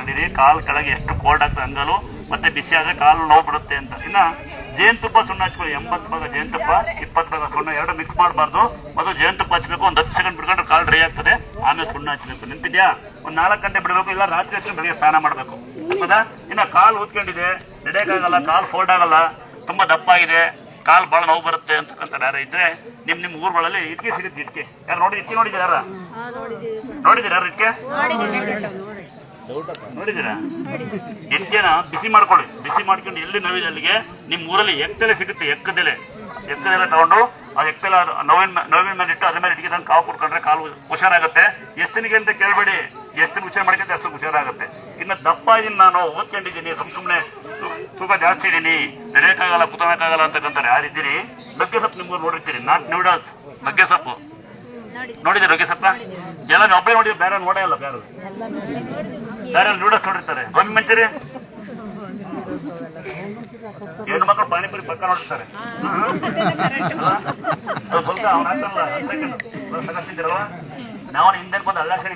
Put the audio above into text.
ಕಂಡಿರಿ ಕಾಲು ಕೆಳಗೆ ಎಷ್ಟು ಕೋಲ್ಡ್ ಆಗ್ತದೆ ಅಂಗಲು ಮತ್ತೆ ಬಿಸಿ ಆದ್ರೆ ಕಾಲು ನೋವು ಬಿಡುತ್ತೆ ಅಂತ. ಇನ್ನ ಜೇನುತುಪ್ಪ ಸುಣ್ಣ ಹಚ್ಕೊಳ್ಳಿ. 80 ಭಾಗ ಜೇನುತುಪ್ಪ 20 ಭಾಗ ಸುಣ್ಣ ಎರಡು ಮಿಕ್ಸ್ ಮಾಡಬಾರ್ದು. ಮೊದಲು ಜೇನುತುಪ್ಪ ಹಚ್ಚಬೇಕು, ಒಂದು 10 ಸೆಕೆಂಡ್ ಬಿಡ್ಕೊಂಡ್ರೆ ಕಾಲು ಡ್ರೈ ಆಗ್ತದೆ. ಆಮೇಲೆ ಸುಣ್ಣ ಹಚ್ಚಬೇಕು. ನಿಂತಿದ್ಯಾ? ಒಂದು 4 ಗಂಟೆ ಬಿಡಬೇಕು, ಇಲ್ಲ ರಾತ್ರಿ ಹಚ್ಚಿ ಬೆಳಿಗ್ಗೆ ಸ್ನಾನ ಮಾಡಬೇಕು. ಹೌದಾ? ಇನ್ನ ಕಾಲು ಊದ್ಕೊಂಡಿದೆ, ನಡೆಯಕ್ಕಾಗಲ್ಲ, ಕಾಲು ಫೋಲ್ಡ್ ಆಗಲ್ಲ, ತುಂಬಾ ದಪ್ಪ ಆಗಿದೆ, ಕಾಲು ಬಹಳ ನೋವು ಬರುತ್ತೆ ಅಂತಕ್ಕಂಥ ಯಾರ ಇದ್ರೆ ನಿಮ್ ಊರುಗಳಲ್ಲಿ ಇಟ್ಕೆ ಸಿಗುತ್ತೆ. ಇಟ್ಕೆ ಯಾರು ನೋಡಿದ್ದೀರಾ? ನೋಡಿದ್ದೀರಾ ಇಟ್ಕೆ? ನೋಡಿದ್ದೀರಾ? ಇಟ್ಕೆನ ಬಿಸಿ ಮಾಡ್ಕೊಳ್ಳಿ. ಬಿಸಿ ಮಾಡ್ಕೊಂಡು ಎಲ್ಲಿ ನೋವಿದೆ ಅಲ್ಲಿಗೆ ನಿಮ್ಮ ಊರಲ್ಲಿ ಎಕ್ಕೆಲೆ ಸಿಗುತ್ತೆ. ಎಕ್ಕದೆಲೆ ತಗೊಂಡು ಆ ಎಕ್ಕೆಲೆ ನೋವಿನ ಮೇಲೆ ಇಟ್ಟು ಅದ್ರ ಮೇಲೆ ಇಟ್ಕೆ ತಂದು ಕಾವು ಕುಡ್ಕೊಂಡ್ರೆ ಕಾಲು ಹುಷಾರಾಗುತ್ತೆ. ಎಷ್ಟನಿಗೆ ಅಂತ ಕೇಳಬೇಡಿ, ಎಷ್ಟು ಹುಷಾರು ಮಾಡ್ಕೊಂಡ್ರೆ ಅಷ್ಟು ಹುಷಾರಾಗುತ್ತೆ. ಇನ್ನು ದಪ್ಪ ಇದೀನಿ, ನಾನು ಓದ್ಕೊಂಡಿದ್ದೀನಿ, ಸುಮ್ಮನೆ ತೂಕ ಜಾಸ್ತಿ ಇದೀನಿ, ನಡೆಯಕ್ಕಾಗಲ್ಲ, ಕುತನಕ್ಕಾಗಲ್ಲ ಅಂತಕ್ಕಂತಾರೆ ಯಾರಿದ್ದೀರಿ, ನುಗ್ಗೆ ಸೊಪ್ಪು ನಿಮ್ಗೆ ನೋಡಿರ್ತೀರಿ. ನಾಟ್ ನ್ಯೂಡಲ್ಸ್, ನುಗ್ಗೆ ಸೊಪ್ಪು ನೋಡಿದ್ರೆ ನುಗ್ಗೆ ಸೊಪ್ಪ ಎಲ್ಲ ಒಬ್ಬರೇ ನೋಡಿದ್ರೆ ಬೇರೆ ನೋಡೇ ಇಲ್ಲ. ಬೇರೆ ನ್ಯೂಡಲ್ಸ್ ನೋಡಿರ್ತಾರೆ. ಗೋಬಿ ಮಂಚೂರಿ ಹೆಣ್ಣು ಮಕ್ಕಳು ಪಾನಿಪುರಿ ಪಕ್ಕ ನೋಡಿರ್ತಾರೆ. ಸ್ವಲ್ಪ ಅವ್ನು ಹಾಕಲ್ಲ, ನಾವು ಹಿಂದೆ ಬಂದು ಅಲ್ಲ ಸರಿ